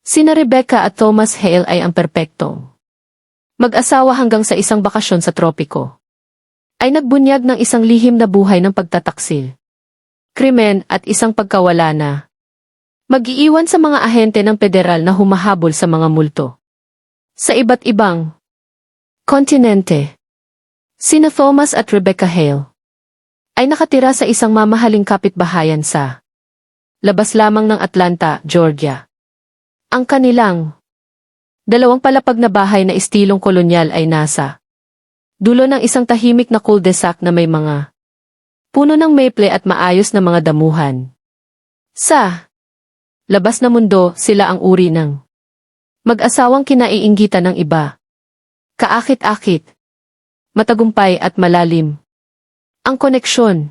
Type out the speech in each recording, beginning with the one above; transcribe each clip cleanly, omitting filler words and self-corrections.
Sina Rebecca at Thomas Hale ay ang perpektong mag-asawa hanggang sa isang bakasyon sa tropiko. Ay nagbunyag ng isang lihim na buhay ng pagtataksil, krimen at isang pagkawala na mag-iiwan sa mga ahente ng federal na humahabol sa mga multo. Sa iba't ibang kontinente, sina Thomas at Rebecca Hale ay nakatira sa isang mamahaling kapitbahayan sa labas lamang ng Atlanta, Georgia. Ang kanilang dalawang palapag na bahay na estilong kolonyal ay nasa dulo ng isang tahimik na cul-de-sac na may mga puno ng maple at maayos na mga damuhan. Sa labas na mundo, sila ang uri ng mag-asawang kinaiinggitan ng iba. Kaakit-akit, matagumpay at malalim ang koneksyon.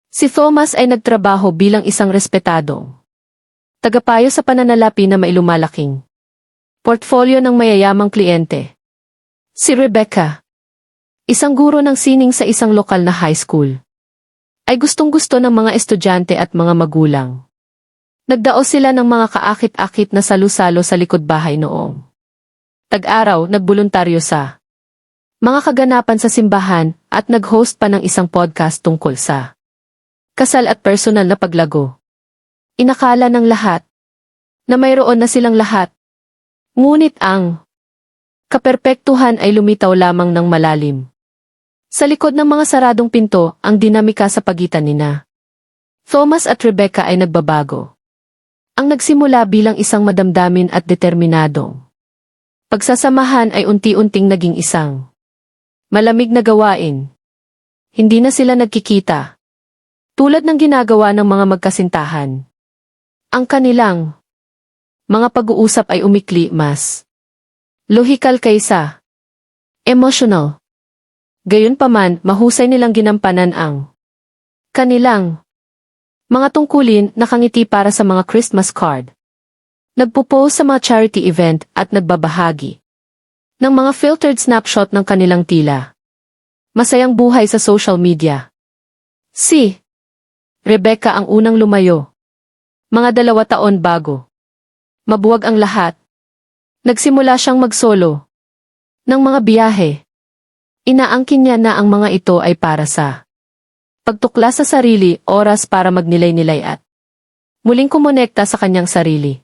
Si Thomas ay nagtrabaho bilang isang respetadong tagapayo sa pananalapi na may lumalaking portfolio ng mayayamang kliyente. Si Rebecca, isang guro ng sining sa isang lokal na high school, ay gustong-gusto ng mga estudyante at mga magulang. Nagdaos sila ng mga kaakit-akit na salu-salo sa likod bahay noong tag-araw, nagboluntaryo sa mga kaganapan sa simbahan at nag-host pa ng isang podcast tungkol sa kasal at personal na paglago. Inakala ng lahat na mayroon na silang lahat. Ngunit ang kaperpektuhan ay lumitaw lamang ng malalim. Sa likod ng mga saradong pinto, ang dinamika sa pagitan nina Thomas at Rebecca ay nagbabago. Ang nagsimula bilang isang madamdamin at determinadong pagsasamahan ay unti-unting naging isang malamig na gawain. Hindi na sila nagkikita tulad ng ginagawa ng mga magkasintahan. Ang kanilang mga pag-uusap ay umikli mas lohikal kaysa emotional. Gayunpaman, mahusay nilang ginampanan ang kanilang mga tungkulin, nakangiti para sa mga Christmas card, nagpo-post sa mga charity event at nagbabahagi ng mga filtered snapshot ng kanilang tila masayang buhay sa social media. Si Rebecca ang unang lumayo. Mga 2 taon bago mabuwag ang lahat, nagsimula siyang magsolo ng mga biyahe. Inaangkin niya na ang mga ito ay para sa pagtuklas sa sarili, oras para magnilay-nilay at muling kumonekta sa kanyang sarili.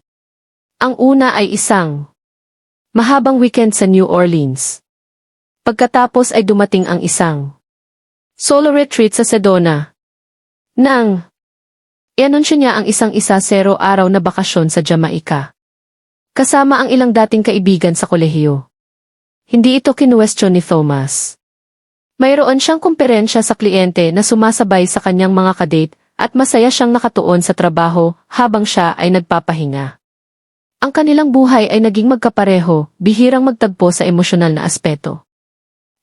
Ang una ay isang mahabang weekend sa New Orleans. Pagkatapos ay dumating ang isang solo retreat sa Sedona. Nang i-anunsyo niya ang isang 0 araw na bakasyon sa Jamaica, kasama ang ilang dating kaibigan sa kolehiyo. Hindi ito kinuwestiyon ni Thomas. Mayroon siyang kumperensya sa kliyente na sumasabay sa kanyang mga kadate at masaya siyang nakatuon sa trabaho habang siya ay nagpapahinga. Ang kanilang buhay ay naging magkapareho, bihirang magtagpo sa emosyonal na aspeto.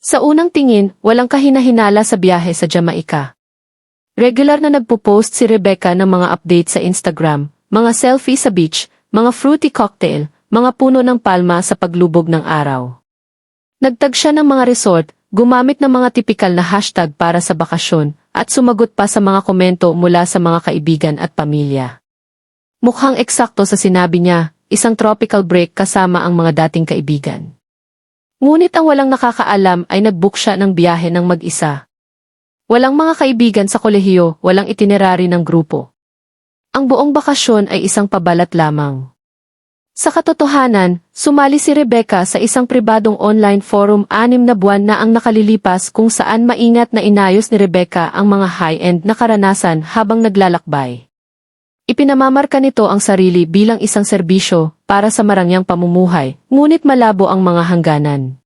Sa unang tingin, walang kahina-hinala sa biyahe sa Jamaica. Regular na nagpo-post si Rebecca ng mga update sa Instagram, mga selfie sa beach, mga fruity cocktail, mga puno ng palma sa paglubog ng araw. Nagtag siya ng mga resort, gumamit ng mga tipikal na hashtag para sa bakasyon, at sumagot pa sa mga komento mula sa mga kaibigan at pamilya. Mukhang eksakto sa sinabi niya, isang tropical break kasama ang mga dating kaibigan. Ngunit ang walang nakakaalam ay nag-book siya ng biyahe ng mag-isa. Walang mga kaibigan sa kolehiyo, walang itinerary ng grupo. Ang buong bakasyon ay isang pabalat lamang. Sa katotohanan, sumali si Rebecca sa isang pribadong online forum 6 na buwan na ang nakalilipas kung saan maingat na inayos ni Rebecca ang mga high-end na karanasan habang naglalakbay. Ipinamamarka nito ang sarili bilang isang serbisyo para sa marangyang pamumuhay, ngunit malabo ang mga hangganan.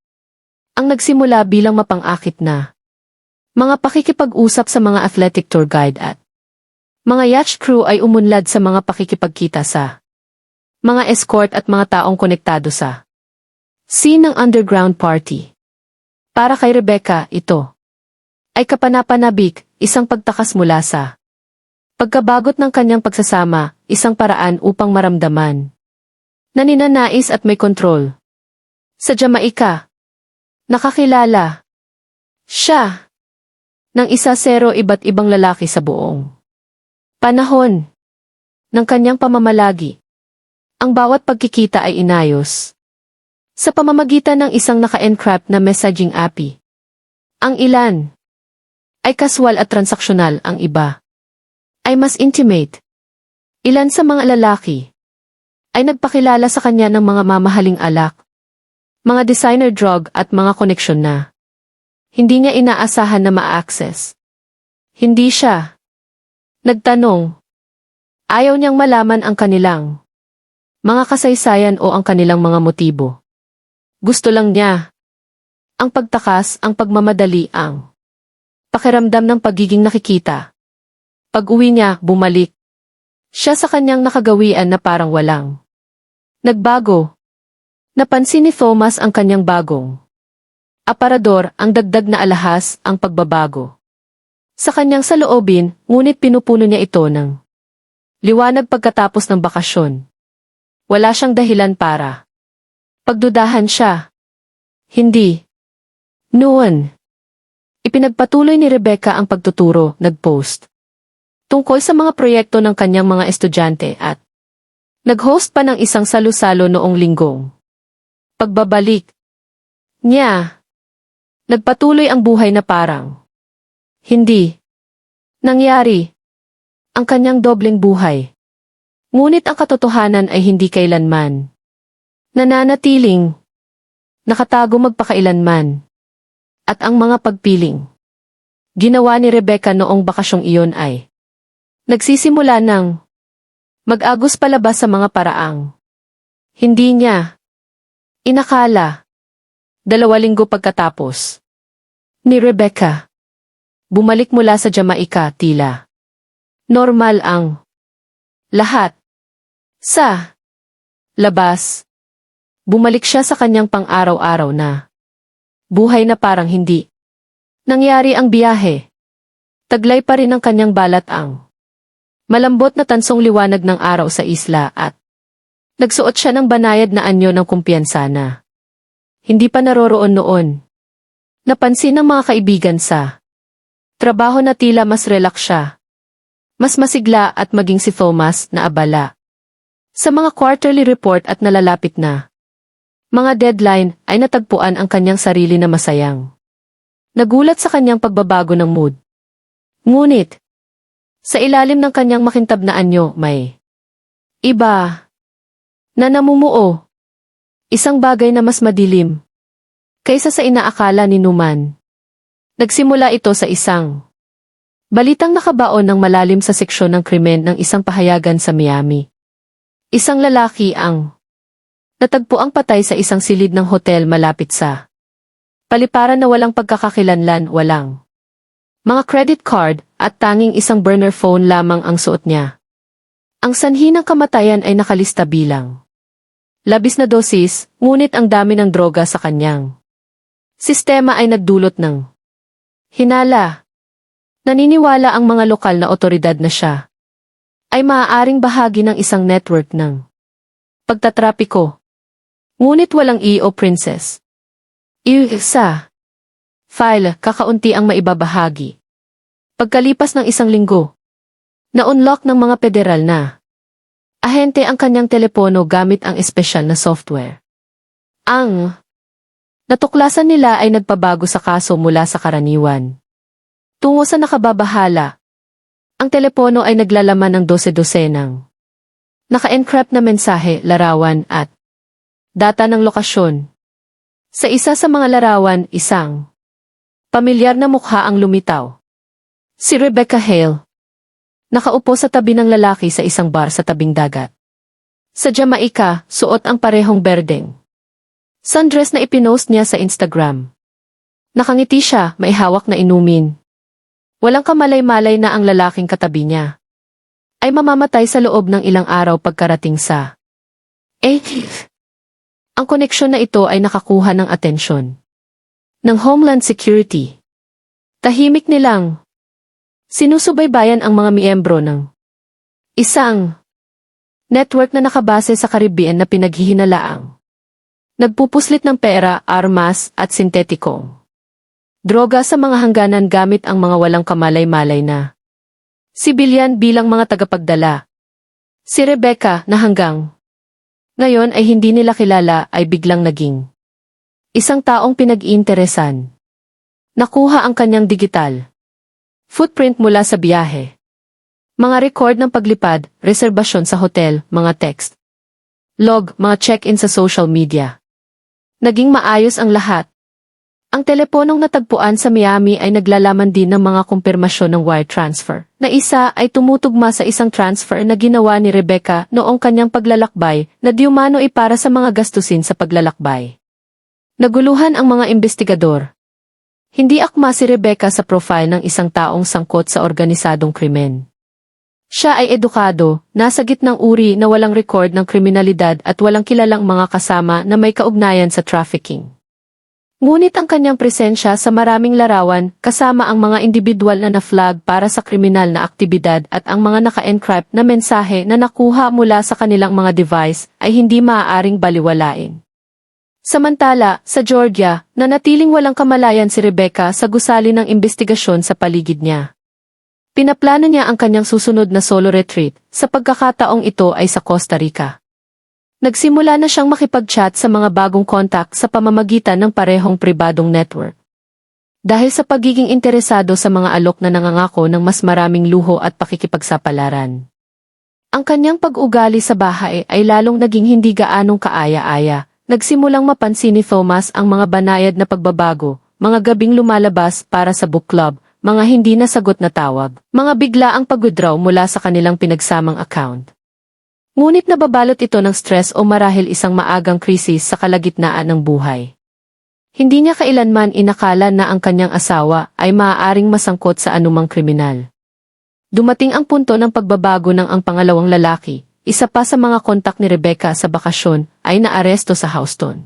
Ang nagsimula bilang mapang-akit na mga pakikipag-usap sa mga athletic tour guide at mga yacht crew ay umunlad sa mga pakikipagkita sa mga escort at mga taong konektado sa scene ng underground party. Para kay Rebecca, ito ay kapanapanabik, isang pagtakas mula sa pagkabagot ng kanyang pagsasama, isang paraan upang maramdaman na ninanais at may kontrol. Sa Jamaica, nakakilala siya ng 0 iba't ibang lalaki sa buong panahon ng kanyang pamamalagi. Ang bawat pagkikita ay inayos sa pamamagitan ng isang naka-encrypt na messaging API. Ang ilan ay kaswal at transaksyonal, ang iba ay mas intimate. Ilan sa mga lalaki ay nagpakilala sa kanya ng mga mamahaling alak, mga designer drug at mga koneksyon na hindi niya inaasahan na ma-access. Hindi siya nagtanong. Ayaw niyang malaman ang kanilang mga kasaysayan o ang kanilang mga motibo. Gusto lang niya ang pagtakas, ang pagmamadali, ang pakiramdam ng pagiging nakikita. Pag-uwi niya, bumalik siya sa kanyang nakagawian na parang walang nagbago. Napansin ni Thomas ang kanyang bagong aparador, ang dagdag na alahas, ang pagbabago sa kanyang saloobin, ngunit pinupuno niya ito ng liwanag pagkatapos ng bakasyon. Wala siyang dahilan para pagdudahan siya. Hindi. Noon, ipinagpatuloy ni Rebecca ang pagtuturo, nag-post tungkol sa mga proyekto ng kanyang mga estudyante at nag-host pa ng isang salu-salo noong linggong pagbabalik niya. Nagpatuloy ang buhay na parang hindi nangyari ang kanyang dobleng buhay. Ngunit ang katotohanan ay hindi kailanman nananatiling nakatago magpakailanman. At ang mga pagpiling ginawa ni Rebecca noong bakasyong iyon ay nagsisimula ng mag-agos palabas sa mga paraang hindi niya inakala. 2 linggo pagkatapos ni Rebecca bumalik mula sa Jamaica, tila normal ang lahat. Sa labas, bumalik siya sa kanyang pang-araw-araw na buhay na parang hindi nangyari ang biyahe. Taglay pa rin ang kanyang balat, ang malambot na tansong liwanag ng araw sa isla, at nagsuot siya ng banayad na anyo ng kumpiyansa na hindi pa naroroon noon. Napansin ng mga kaibigan sa trabaho na tila mas relax siya, mas masigla, at maging si Thomas na abala sa mga quarterly report at nalalapit na mga deadline, ay natagpuan ang kanyang sarili na masayang nagulat sa kanyang pagbabago ng mood. Ngunit sa ilalim ng kanyang makintab na anyo, may iba na namumuo. Isang bagay na mas madilim kaysa sa inaakala ni Numan. Nagsimula ito sa isang balitang nakabaon ng malalim sa seksyon ng krimen ng isang pahayagan sa Miami. Isang lalaki ang natagpo ang patay sa isang silid ng hotel malapit sa paliparan na walang pagkakakilanlan, walang mga credit card, at tanging isang burner phone lamang ang suot niya. Ang sanhi ng kamatayan ay nakalista bilang 12 na dosis, ngunit ang dami ng droga sa kanyang sistema ay nagdulot ng hinala. Naniniwala ang mga lokal na otoridad na siya ay maaaring bahagi ng isang network ng pagtatrapiko. Ngunit walang EO princess. Sa file, kakaunti ang maibabahagi. Pagkalipas ng 1 linggo, na-unlock ng mga federal na ahente ang kanyang telepono gamit ang espesyal na software. Ang natuklasan nila ay nagpabago sa kaso mula sa karaniwan tungo sa nakababahala. Ang telepono ay naglalaman ng 12 naka-encrypt na mensahe, larawan, at data ng lokasyon. Sa isa sa mga larawan, isang pamilyar na mukha ang lumitaw. Si Rebecca Hale. Nakaupo sa tabi ng lalaki sa isang bar sa tabing dagat. Sa Jamaica, suot ang parehong berdeng sundress na ipinost niya sa Instagram. Nakangiti siya, may hawak na inumin. Walang kamalay-malay na ang lalaking katabi niya ay mamamatay sa loob ng ilang araw pagkarating sa ang koneksyon na ito ay nakakuha ng atensyon ng Homeland Security. Tahimik nilang sinusubaybayan ang mga miyembro ng isang network na nakabase sa Caribbean na pinaghihinalaang nagpupuslit ng pera, armas, at sintetikong droga sa mga hangganan gamit ang mga walang kamalay-malay na sibilyan bilang mga tagapagdala. Si Rebecca, na hanggang Ngayon ay hindi nila kilala ay biglang naging isang taong pinag-iinteresan. Nakuha ang kanyang digital footprint mula sa biyahe. Mga record ng paglipad, reserbasyon sa hotel, mga text log, mga check-in sa social media. Naging maayos ang lahat. Ang teleponong natagpuan sa Miami ay naglalaman din ng mga kumpirmasyon ng wire transfer, na isa ay tumutugma sa isang transfer na ginawa ni Rebecca noong kanyang paglalakbay na di umano ay para sa mga gastusin sa paglalakbay. Naguluhan ang mga investigador. Hindi akma si Rebecca sa profile ng isang taong sangkot sa organisadong krimen. Siya ay edukado, nasa gitnang uri na walang record ng kriminalidad at walang kilalang mga kasama na may kaugnayan sa trafficking. Ngunit ang kanyang presensya sa maraming larawan kasama ang mga individual na na-flag para sa kriminal na aktibidad at ang mga naka-encrypt na mensahe na nakuha mula sa kanilang mga device ay hindi maaaring baliwalain. Samantala, sa Georgia, nanatiling walang kamalayan si Rebecca sa gusali ng investigasyon sa paligid niya. Pinaplano niya ang kanyang susunod na solo retreat, sa pagkakataong ito ay sa Costa Rica. Nagsimula na siyang makipag-chat sa mga bagong kontak sa pamamagitan ng parehong pribadong network. Dahil sa pagiging interesado sa mga alok na nangangako ng mas maraming luho at pakikipagsapalaran. Ang kanyang pag-ugali sa bahay ay lalong naging hindi gaanong kaaya-aya. Nagsimulang mapansin ni Thomas ang mga banayad na pagbabago, mga gabing lumalabas para sa book club, mga hindi nasagot na tawag, mga biglaang pag-withdraw mula sa kanilang pinagsamang account. Ngunit nababalot ito ng stress o marahil isang maagang krisis sa kalagitnaan ng buhay. Hindi niya kailanman inakala na ang kanyang asawa ay maaaring masangkot sa anumang kriminal. Dumating ang punto ng pagbabago ng ang pangalawang lalaki, isa pa sa mga kontak ni Rebecca sa bakasyon, ay naaresto sa Houston.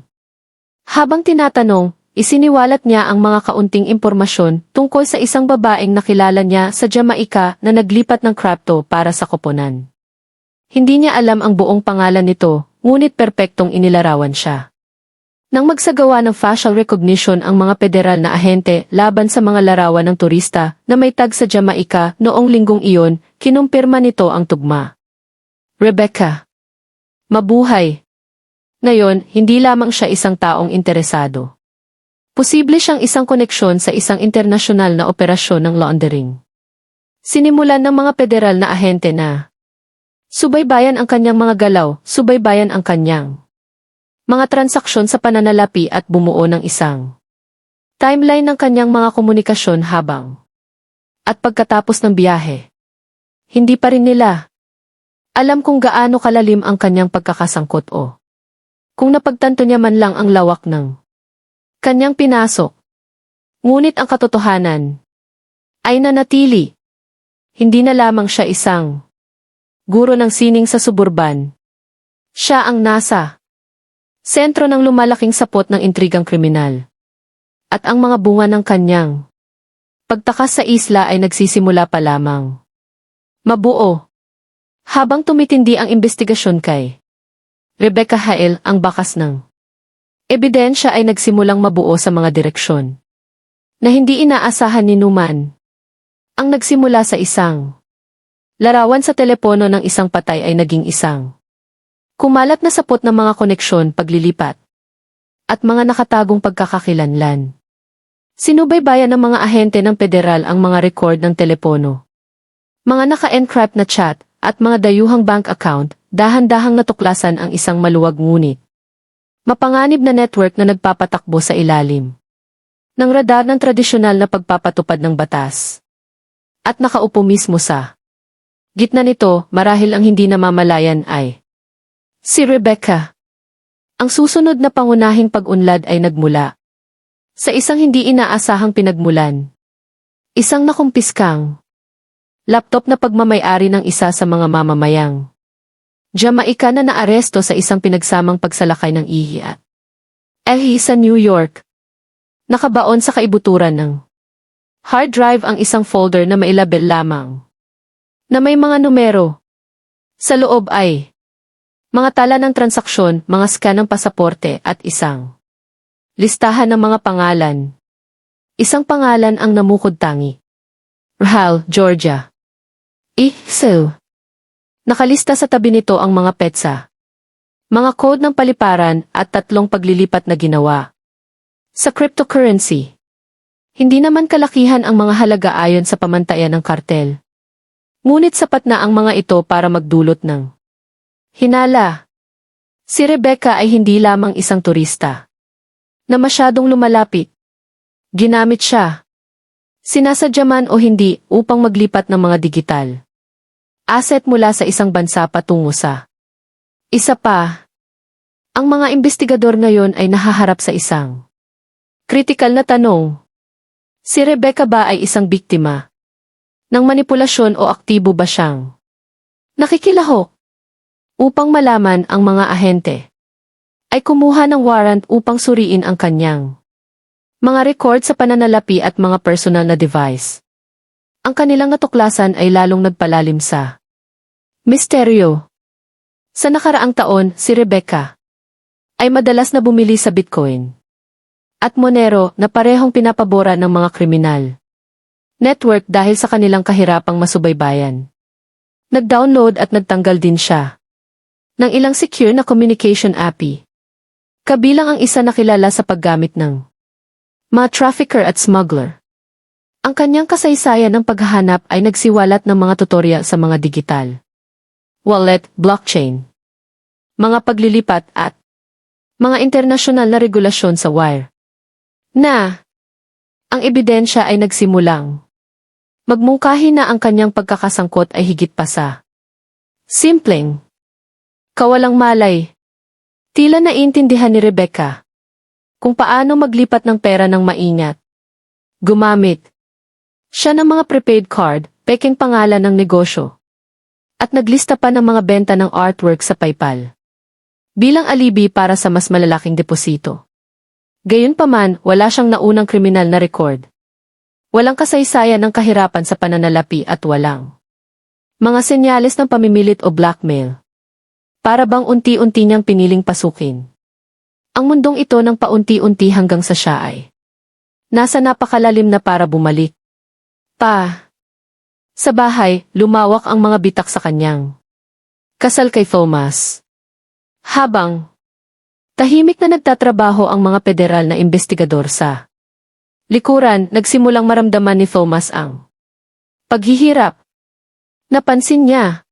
Habang tinatanong, isiniwalat niya ang mga kaunting impormasyon tungkol sa isang babaeng nakilala niya sa Jamaica na naglipat ng crypto para sa koponan. Hindi niya alam ang buong pangalan nito, ngunit perpektong inilarawan siya. Nang magsagawa ng facial recognition ang mga federal na ahente laban sa mga larawan ng turista na may tag sa Jamaica noong linggong iyon, kinumpirma nito ang tugma. Rebecca. Mabuhay. Ngayon, hindi lamang siya isang taong interesado. Posible siyang isang koneksyon sa isang internasyonal na operasyon ng laundering. Sinimulan ng mga federal na ahente na subaybayan ang kanyang mga galaw, subaybayan ang kanyang mga transaksyon sa pananalapi at bumuo ng isang timeline ng kanyang mga komunikasyon habang at pagkatapos ng biyahe. Hindi pa rin nila alam kung gaano kalalim ang kanyang pagkakasangkot o kung napagtanto niya man lang ang lawak ng kanyang pinasok. Ngunit ang katotohanan ay nanatili. Hindi na lamang siya isang guro ng sining sa suburban. Siya ang nasa sentro ng lumalaking sapot ng intrigang kriminal. At ang mga bunga ng kanyang pagtakas sa isla ay nagsisimula pa lamang mabuo. Habang tumitindi ang investigasyon kay Rebecca Hale, ang bakas ng ebidensya ay nagsimulang mabuo sa mga direksyon na hindi inaasahan ni Newman. Ang nagsimula sa isang larawan sa telepono ng isang patay ay naging isang kumalat na sapot ng mga koneksyon, paglilipat at mga nakatagong pagkakakilanlan. Sinubaybayan ng mga ahente ng federal ang mga record ng telepono, mga naka-encrypt na chat at mga dayuhang bank account. Dahan-dahang natuklasan ang isang maluwag ngunit mapanganib na network na nagpapatakbo sa ilalim ng radar ng tradisyonal na pagpapatupad ng batas. At nakaupo mismo sa gitna nito, marahil ang hindi namamalayan ay si Rebecca. Ang susunod na pangunahing pag-unlad ay nagmula sa isang hindi inaasahang pinagmulan. Isang nakumpiskang laptop na pagmamay-ari ng isa sa mga mamamayang Jamaica na naaresto sa isang pinagsamang pagsalakay ng ihi at Ehi sa New York. Nakabaon sa kaibuturan ng hard drive ang isang folder na mailabel lamang na may mga numero. Sa loob ay mga tala ng transaksyon, mga scan ng pasaporte at isang listahan ng mga pangalan. Isang pangalan ang namukod tangi. Rhal, Georgia. So nakalista sa tabi nito ang mga petsa mga code ng paliparan at 3 paglilipat na ginawa. Sa cryptocurrency, hindi naman kalakihan ang mga halaga ayon sa pamantayan ng kartel. Ngunit sapat na ang mga ito para magdulot ng hinala. Si Rebecca ay hindi lamang isang turista na masyadong lumalapit. Ginamit siya, sinasadya man o hindi, upang maglipat ng mga digital asset mula sa isang bansa patungo sa isa pa. Ang mga investigador ngayon ay nahaharap sa isang kritikal na tanong. Si Rebecca ba ay isang biktima ng manipulasyon o aktibo ba siyang nakikilahok? Upang malaman, ang mga ahente ay kumuha ng warrant upang suriin ang kanyang mga record sa pananalapi at mga personal na device. Ang kanilang natuklasan ay lalong nagpalalim sa misteryo. Sa nakaraang taon, si Rebecca ay madalas na bumili sa Bitcoin at Monero na parehong pinapabora ng mga kriminal network dahil sa kanilang kahirapang masubaybayan. Nag-download at nagtanggal din siya ng ilang secure na communication API. Kabilang ang isa na kilala sa paggamit ng mga trafficker at smuggler. Ang kanyang kasaysayan ng paghahanap ay nagsiwalat ng mga tutorial sa mga digital wallet, blockchain, mga paglilipat at mga internasyonal na regulasyon sa wire. Ang ebidensya ay nagsimulang magmungkahi na ang kanyang pagkakasangkot ay higit pa sa simpleng kawalang malay. Tila naiintindihan ni Rebecca kung paano maglipat ng pera ng maingat. Gumamit siya ng mga prepaid card, peking pangalan ng negosyo, at naglista pa ng mga benta ng artwork sa PayPal bilang alibi para sa mas malalaking deposito. Gayunpaman, wala siyang naunang kriminal na record. Walang kasaysayan ng kahirapan sa pananalapi at walang mga senyales ng pamimilit o blackmail. Para bang unti-unti niyang piniling pasukin ang mundong ito ng paunti-unti hanggang sa siya ay nasa napakalalim na para bumalik pa. Sa bahay, lumawak ang mga bitak sa kanyang kasal kay Thomas. Habang tahimik na nagtatrabaho ang mga federal na investigador sa likuran, nagsimulang maramdaman ni Thomas ang paghihirap. Napansin niya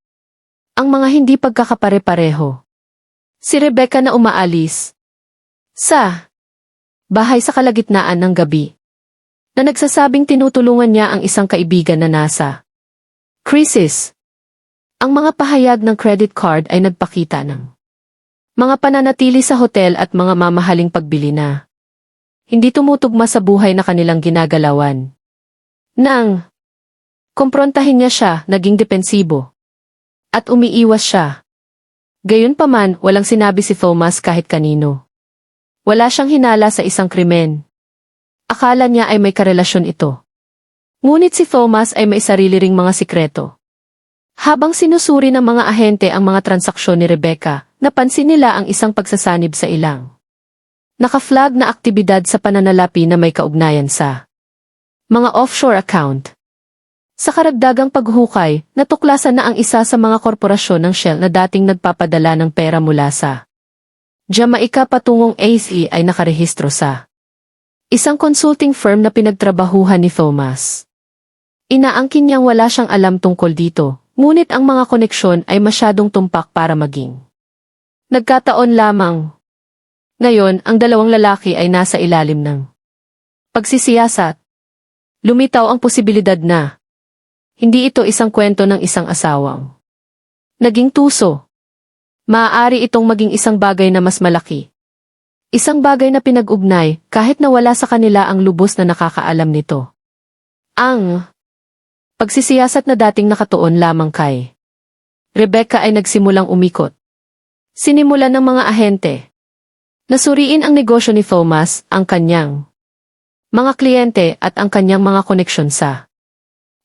ang mga hindi pagkakapare-pareho. Si Rebecca na umaalis sa bahay sa kalagitnaan ng gabi, na nagsasabing tinutulungan niya ang isang kaibigan na nasa krisis. Ang mga pahayag ng credit card ay nagpakita ng mga pananatili sa hotel at mga mamahaling pagbili na hindi tumutugma sa buhay na kanilang ginagalawan. Nang kumprontahin niya siya, naging depensibo at umiiwas siya. Gayunpaman, walang sinabi si Thomas kahit kanino. Wala siyang hinala sa isang krimen. Akala niya ay may karelasyon ito. Ngunit si Thomas ay may sarili ring mga sikreto. Habang sinusuri ng mga ahente ang mga transaksyon ni Rebecca, napansin nila ang isang pagsasanib sa ilang naka-flag na aktibidad sa pananalapi na may kaugnayan sa mga offshore account. Sa karagdagang paghukay, natuklasan na ang isa sa mga korporasyon ng Shell na dating nagpapadala ng pera mula sa Jamaica patungong ASE ay nakarehistro sa isang consulting firm na pinagtrabahuhan ni Thomas. Inaangkin niyang wala siyang alam tungkol dito, ngunit ang mga koneksyon ay masyadong tumpak para maging nagkataon lamang. Ngayon, ang dalawang lalaki ay nasa ilalim ng pagsisiyasat. Lumitaw ang posibilidad na hindi ito isang kwento ng isang asawang naging tuso. Maaari itong maging isang bagay na mas malaki. Isang bagay na pinag-ugnay kahit na wala sa kanila ang lubos na nakakaalam nito. Ang pagsisiyasat na dating nakatuon lamang kay Rebecca ay nagsimulang umikot. Sinimulan ng mga ahente na suriin ang negosyo ni Thomas, ang kanyang mga kliyente at ang kanyang mga koneksyon sa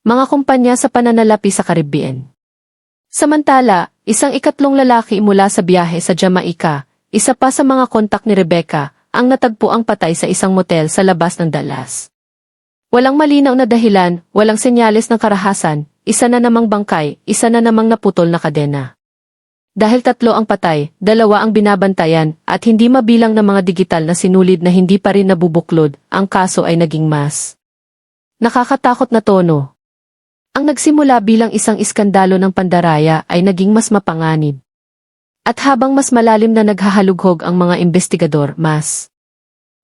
mga kumpanya sa pananalapi sa Caribbean. Samantala, isang ikatlong lalaki mula sa biyahe sa Jamaica, isa pa sa mga kontak ni Rebecca, ang natagpuang patay sa isang motel sa labas ng Dallas. Walang malinaw na dahilan, walang senyales ng karahasan, isa na namang bangkay, isa na namang naputol na kadena. Dahil 3 ang patay, 2 ang binabantayan, at hindi mabilang ng mga digital na sinulid na hindi pa rin nabubuklod, ang kaso ay naging mas nakakatakot na tono. Ang nagsimula bilang isang iskandalo ng pandaraya ay naging mas mapanganib. At habang mas malalim na naghahalughog ang mga investigador, mas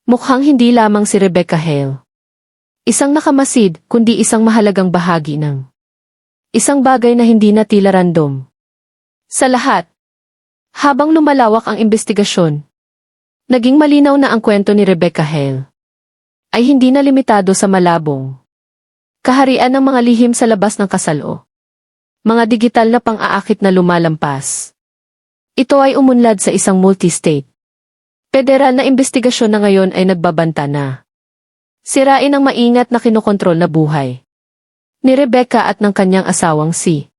mukhang hindi lamang si Rebecca Hale isang nakamasid, kundi isang mahalagang bahagi ng isang bagay na hindi na tila random. Sa lahat, habang lumalawak ang investigasyon, naging malinaw na ang kwento ni Rebecca Hale ay hindi na limitado sa malabong kaharian ng mga lihim sa labas ng kasalo. Mga digital na pang-aakit na lumalampas. Ito ay umunlad sa isang multi-state federal na investigasyon na ngayon ay nagbabanta na sirain ang maingat na kinokontrol na buhay ni Rebecca at ng kanyang asawang si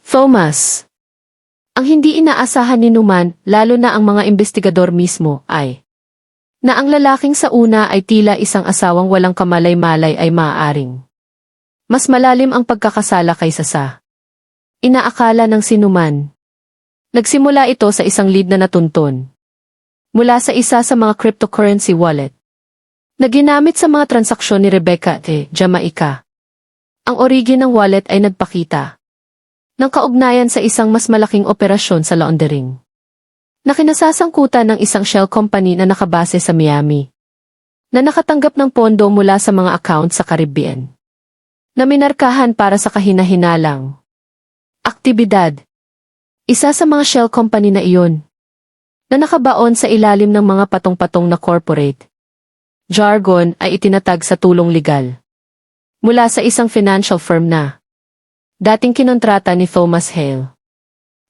Thomas. Ang hindi inaasahan ni Numan, lalo na ang mga investigador mismo, ay na ang lalaking sa una ay tila isang asawang walang kamalay-malay ay maaaring mas malalim ang pagkakasala kaysa sa inaakala ng sinuman. Nagsimula ito sa isang lead na natunton mula sa isa sa mga cryptocurrency wallet na ginamit sa mga transaksyon ni Rebecca at Jamaica. Ang origin ng wallet ay nagpakita ng kaugnayan sa isang mas malaking operasyon sa laundering na kinasasangkutan ng isang shell company na nakabase sa Miami na nakatanggap ng pondo mula sa mga account sa Caribbean na minarkahan para sa kahinahinalang aktibidad. Isa sa mga shell company na iyon na nakabaon sa ilalim ng mga patong-patong na corporate jargon ay itinatag sa tulong legal mula sa isang financial firm na dating kinontrata ni Thomas Hale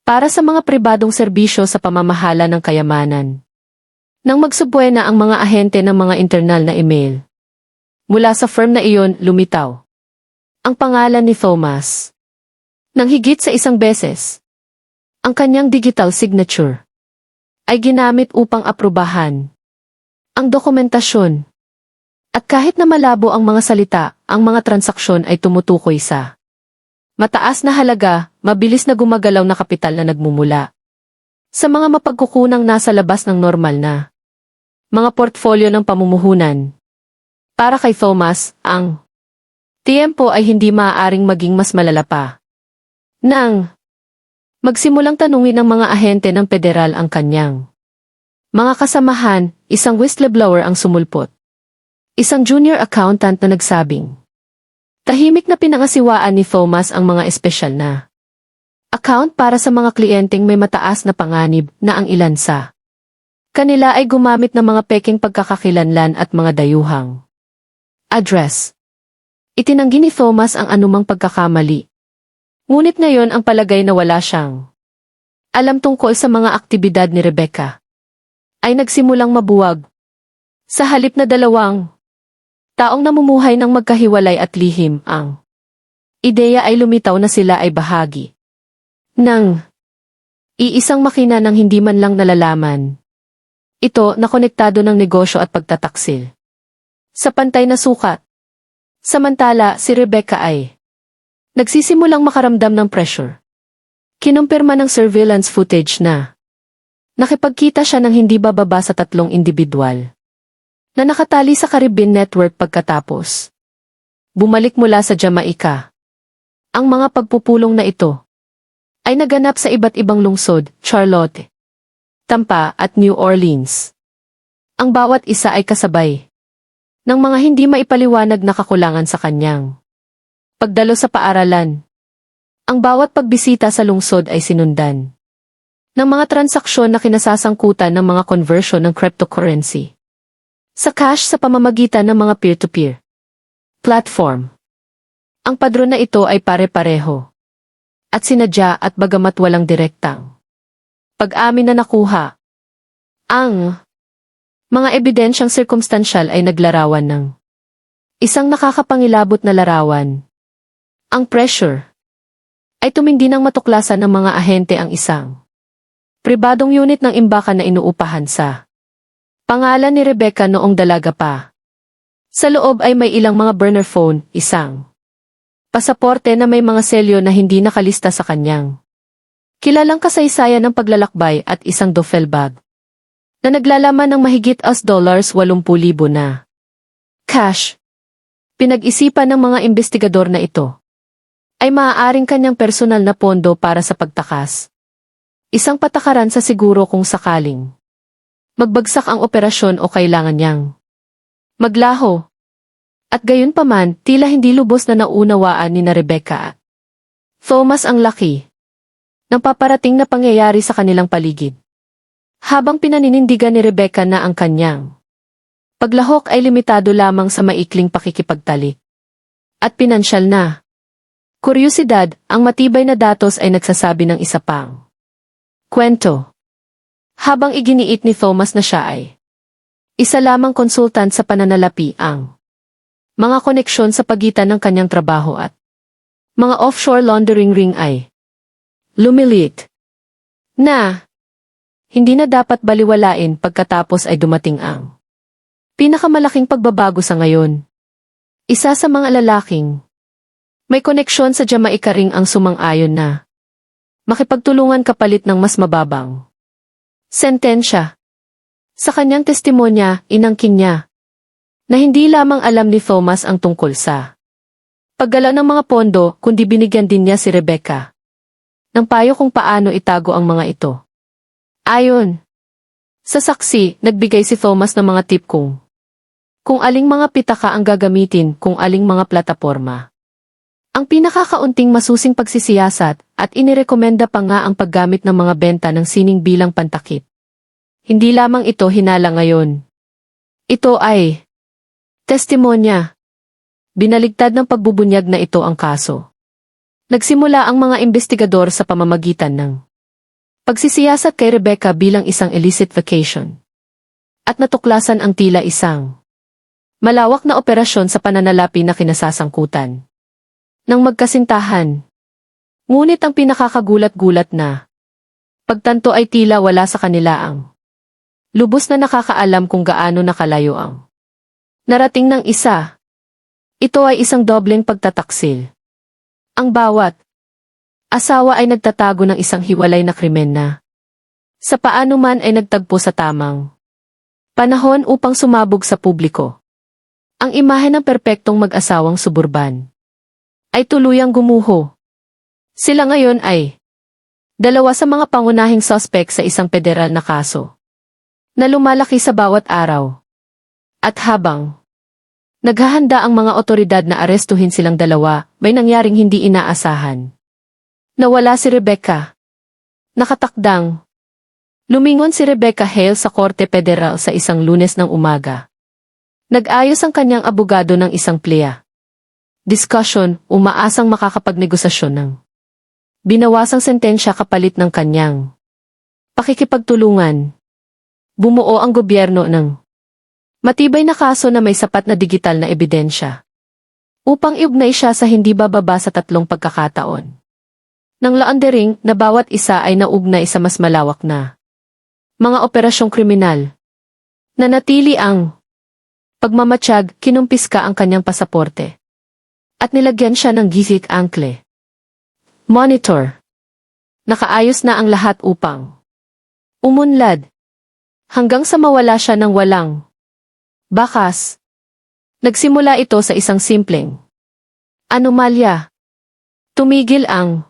para sa mga pribadong serbisyo sa pamamahala ng kayamanan. Nang magsubwena ang mga ahente ng mga internal na email mula sa firm na iyon, lumitaw ang pangalan ni Thomas nang higit sa isang beses. Ang kanyang digital signature ay ginamit upang aprubahan ang dokumentasyon. At kahit na malabo ang mga salita, ang mga transaksyon ay tumutukoy sa mataas na halaga, mabilis na gumagalaw na kapital na nagmumula sa mga mapagkukunang nasa labas ng normal na mga portfolio ng pamumuhunan. Para kay Thomas, ang tiempo ay hindi maaaring maging mas malala pa nang magsimulang tanungin ng mga ahente ng federal ang kanyang mga kasamahan. Isang whistleblower ang sumulpot. Isang junior accountant na nagsabing tahimik na pinangasiwaan ni Thomas ang mga espesyal na account para sa mga kliyenteng may mataas na panganib na ang ilan sa kanila ay gumamit ng mga peking pagkakakilanlan at mga dayuhang address. Itinanggi ni Thomas ang anumang pagkakamali. Ngunit ngayon ang palagay na wala siyang alam tungkol sa mga aktibidad ni Rebecca ay nagsimulang mabuwag. Sa halip na 2 taong namumuhay ng magkahiwalay at lihim, ang ideya ay lumitaw na sila ay bahagi ng iisang makina ng hindi man lang nalalaman. Ito na konektado ng negosyo at pagtataksil sa pantay na sukat. Samantala, si Rebecca ay nagsisimulang makaramdam ng pressure. Kinumpirma ng surveillance footage na nakipagkita siya ng hindi bababa sa 3 individual na nakatali sa Caribbean Network pagkatapos bumalik mula sa Jamaica. Ang mga pagpupulong na ito ay naganap sa iba't ibang lungsod, Charlotte, Tampa at New Orleans. Ang bawat isa ay kasabay ng mga hindi maipaliwanag na kakulangan sa kanyang pagdalo sa paaralan. Ang bawat pagbisita sa lungsod ay sinundan ng mga transaksyon na kinasasangkutan ng mga conversion ng cryptocurrency sa cash sa pamamagitan ng mga peer-to-peer platform. Ang padron na ito ay pare-pareho at sinadya at bagamat walang direktang pag-amin na nakuha, ang mga ebidensyang sirkumstansyal ay naglarawan ng isang nakakapangilabot na larawan. Ang pressure ay tumindi ng matuklasan ng mga ahente ang isang pribadong unit ng imbakan na inuupahan sa pangalan ni Rebecca noong dalaga pa. Sa loob ay may ilang mga burner phone, isang pasaporte na may mga selyo na hindi nakalista sa kanyang Kilalang kasaysayan ng paglalakbay at isang duffel bag na naglalaman ng mahigit $80,000 na cash. Pinag-isipan ng mga investigador na ito ay maaaring kanyang personal na pondo para sa pagtakas. Isang patakaran sa siguro kung sakaling magbagsak ang operasyon o kailangan niyang maglaho. At gayunpaman, tila hindi lubos na naunawaan ni na Rebecca at Thomas ang laki ng paparating na pangyayari sa kanilang paligid. Habang pinaninindigan ni Rebecca na ang kanyang paglahok ay limitado lamang sa maikling pakikipagtalik at pinansyal na kuryosidad, ang matibay na datos ay nagsasabi ng isa pang kwento. Habang iginiit ni Thomas na siya ay isa lamang konsultant sa pananalapi, ang mga koneksyon sa pagitan ng kanyang trabaho at mga offshore laundering ring ay lumilit na hindi na dapat baliwalain pagkatapos ay dumating ang pinakamalaking pagbabago sa ngayon. Isa sa mga lalaking may koneksyon sa Jamaica ring ang sumang-ayon na makipagtulungan kapalit ng mas mababang sentensya. Sa kanyang testimonya, inangkin niya na hindi lamang alam ni Thomas ang tungkol sa paggalaw ng mga pondo, kundi binigyan din niya si Rebecca ng payo kung paano itago ang mga ito. Ayon sa saksi, nagbigay si Thomas ng mga tip kung aling mga pitaka ang gagamitin, kung aling mga plataporma ang pinakakaunting masusing pagsisiyasat, at inirekomenda pa nga ang paggamit ng mga benta ng sining bilang pantakip. Hindi lamang ito hinala ngayon. Ito ay testimonya. Binaligtad ng pagbubunyag na ito ang kaso. Nagsimula ang mga investigador sa pamamagitan ng pagsisiyasat kay Rebecca bilang isang illicit vacation. At natuklasan ang tila isang malawak na operasyon sa pananalapi na kinasasangkutan ng magkasintahan. Ngunit ang pinakakagulat-gulat na pagtanto ay tila wala sa kanila ang lubos na nakakaalam kung gaano nakalayo ang narating ng isa. Ito ay isang dobleng pagtataksil. Ang bawat asawa ay nagtatago ng isang hiwalay na krimen na sa paano man ay nagtagpo sa tamang panahon upang sumabog sa publiko. Ang imahe ng perpektong mag-asawang suburban ay tuluyang gumuho. Sila ngayon ay dalawa sa mga pangunahing suspect sa isang federal na kaso na lumalaki sa bawat araw. At habang naghahanda ang mga otoridad na arestuhin silang dalawa, may nangyaring hindi inaasahan. Nawala si Rebecca. Nakatakdang lumingon si Rebecca Hale sa Korte Federal sa isang Lunes ng umaga. Nag-ayos ang kanyang abogado ng isang plea discussion, umaasang makakapagnegosasyon ng binawasang sentensya kapalit ng kanyang pakikipagtulungan. Bumuo ang gobyerno ng matibay na kaso na may sapat na digital na ebidensya upang iugnay siya sa hindi bababa sa 3 pagkakataon ng laundering na bawat isa ay naugnay sa mas malawak na mga operasyong kriminal. Nanatili ang pagmamatsyag, kinumpiska ang kanyang pasaporte at nilagyan siya ng gisik ankle monitor. Nakaayos na ang lahat upang umunlad hanggang sa mawala siya ng walang bakas. Nagsimula ito sa isang simpleng anomalya. Tumigil ang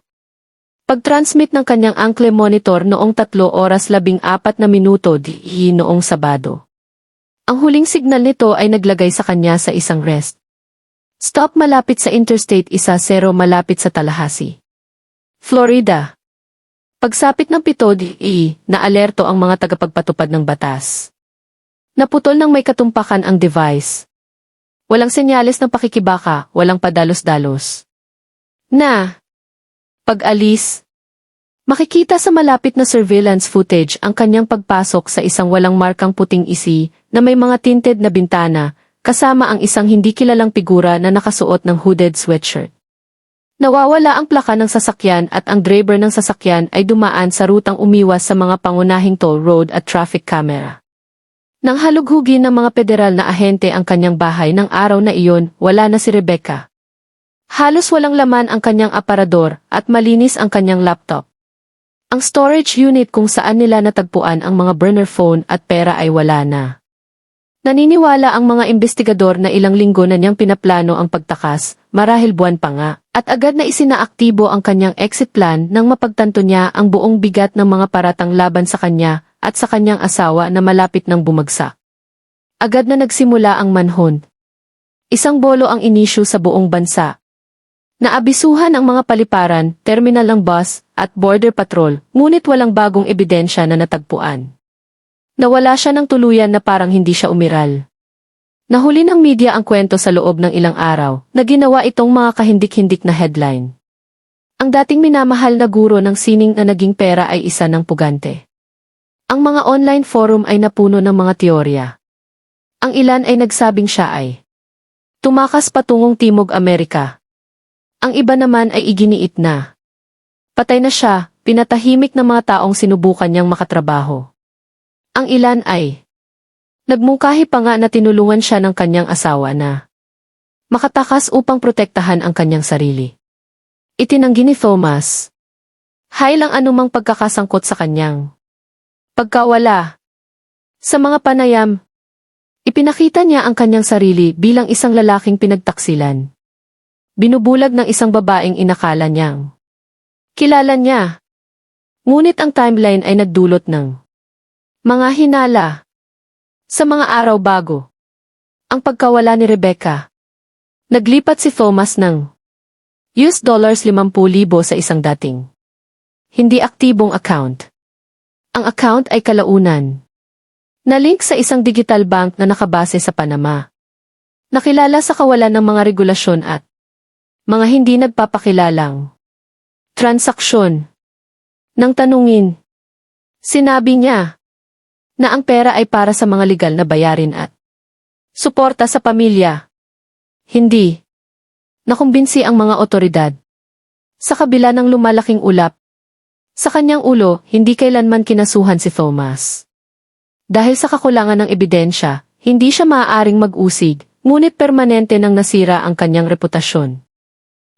pag-transmit ng kanyang ankle monitor noong 3 oras 14 na minuto noong Sabado. Ang huling signal nito ay naglagay sa kanya sa isang rest stop malapit sa Interstate 10 malapit sa Tallahassee, Florida. Pagsapit ng 7 na-alerto ang mga tagapagpatupad ng batas. Naputol ng may katumpakan ang device. Walang senyales ng pakikibaka, walang padalos-dalos. Pag-alis. Makikita sa malapit na surveillance footage ang kanyang pagpasok sa isang walang markang puting isi na may mga tinted na bintana, kasama ang isang hindi kilalang figura na nakasuot ng hooded sweatshirt. Nawawala ang plaka ng sasakyan at ang driver ng sasakyan ay dumaan sa rutang umiwas sa mga pangunahing toll road at traffic camera. Nang halughugin ng mga federal na ahente ang kanyang bahay ng araw na iyon, wala na si Rebecca. Halos walang laman ang kanyang aparador at malinis ang kanyang laptop. Ang storage unit kung saan nila natagpuan ang mga burner phone at pera ay wala na. Naniniwala ang mga investigador na ilang linggo na niyang pinaplano ang pagtakas, marahil buwan pa nga, at agad na isinaaktibo ang kanyang exit plan nang mapagtanto niya ang buong bigat ng mga paratang laban sa kanya at sa kanyang asawa na malapit nang bumagsak. Agad na nagsimula ang manhunt. Isang bolo ang inisyu sa buong bansa. Naabisuhan ang mga paliparan, terminal ng bus, at border patrol, ngunit walang bagong ebidensya na natagpuan. Nawala siya ng tuluyan na parang hindi siya umiral. Nahuli ng media ang kwento sa loob ng ilang araw, na ginawa itong mga kahindik-hindik na headline. Ang dating minamahal na guro ng sining na naging pera ay isa ng pugante. Ang mga online forum ay napuno ng mga teorya. Ang ilan ay nagsabing siya ay tumakas patungong Timog Amerika. Ang iba naman ay iginiit na. Patay na siya, pinatahimik ng mga taong sinubukan niyang makatrabaho. Ang ilan ay nagmungkahi pa nga na tinulungan siya ng kanyang asawa na makatakas upang protektahan ang kanyang sarili. Itinanggi ni Thomas. Hay lang anumang pagkakasangkot sa kanyang pagkawala. Sa mga panayam, ipinakita niya ang kanyang sarili bilang isang lalaking pinagtaksilan. Binubulag ng isang babaeng inakala niyang kilala niya. Ngunit ang timeline ay nagdulot ng mga hinala. Sa mga araw bago ang pagkawala ni Rebecca, naglipat si Thomas ng $50,000 sa isang dating hindi aktibong account. Ang account ay kalaunan na-link sa isang digital bank na nakabase sa Panama. Nakilala sa kawalan ng mga regulasyon at mga hindi nagpapakilalang transaksyon. Nang tanungin, sinabi niya na ang pera ay para sa mga legal na bayarin at suporta sa pamilya. Hindi nakumbinsi ang mga otoridad. Sa kabila ng lumalaking ulap sa kanyang ulo, hindi kailanman kinasuhan si Thomas. Dahil sa kakulangan ng ebidensya, hindi siya maaaring mag-usig, ngunit permanente nang nasira ang kanyang reputasyon.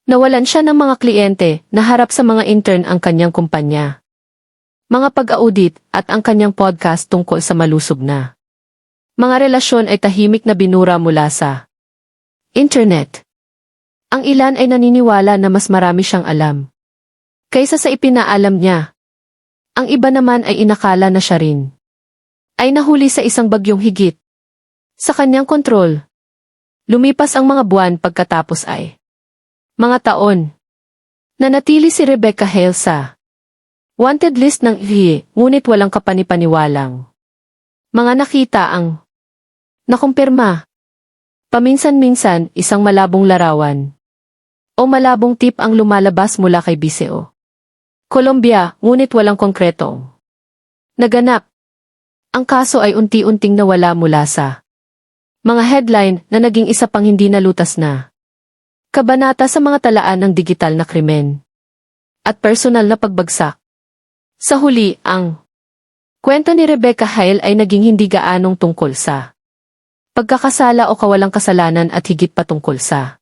Nawalan siya ng mga kliyente, naharap sa mga intern ang kanyang kumpanya, mga pag-audit at ang kanyang podcast tungkol sa malusog na mga relasyon ay tahimik na binura mula sa internet. Ang ilan ay naniniwala na mas marami siyang alam kaysa sa ipinaalam niya. Ang iba naman ay inakala na siya rin ay nahuli sa isang bagyong higit sa kanyang kontrol. Lumipas ang mga buwan pagkatapos ay mga taon. Nanatili si Rebecca Hale sa wanted list ng FBI, ngunit walang kapanipaniwalang mga nakita ang nakumpirma. Paminsan-minsan, isang malabong larawan o malabong tip ang lumalabas mula kay BCO Colombia, ngunit walang konkretong naganap. Ang kaso ay unti-unting nawala mula sa mga headline na naging isa pang hindi nalutas na kabanata sa mga talaan ng digital na krimen at personal na pagbagsak. Sa huli, ang kwento ni Rebecca Hale ay naging hindi gaanong tungkol sa pagkakasala o kawalang kasalanan at higit pa tungkol sa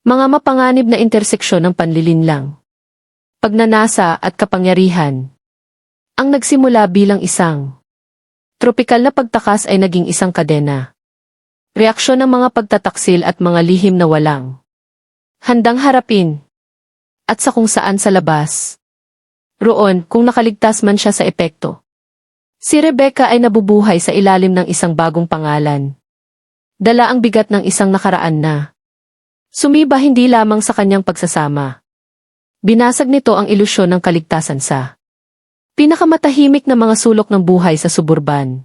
mga mapanganib na interseksyon ng panlilinlang, pagnanasa at kapangyarihan. Ang nagsimula bilang isang tropikal na pagtakas ay naging isang kadena. Reaksyon ng mga pagtataksil at mga lihim na walang handang harapin. At sa kung saan sa labas roon kung nakaligtas man siya sa epekto. Si Rebecca ay nabubuhay sa ilalim ng isang bagong pangalan. Dala ang bigat ng isang nakaraan na sumiba hindi lamang sa kanyang pagsasama. Binasag nito ang ilusyon ng kaligtasan sa pinakamatahimik na mga sulok ng buhay sa suburban.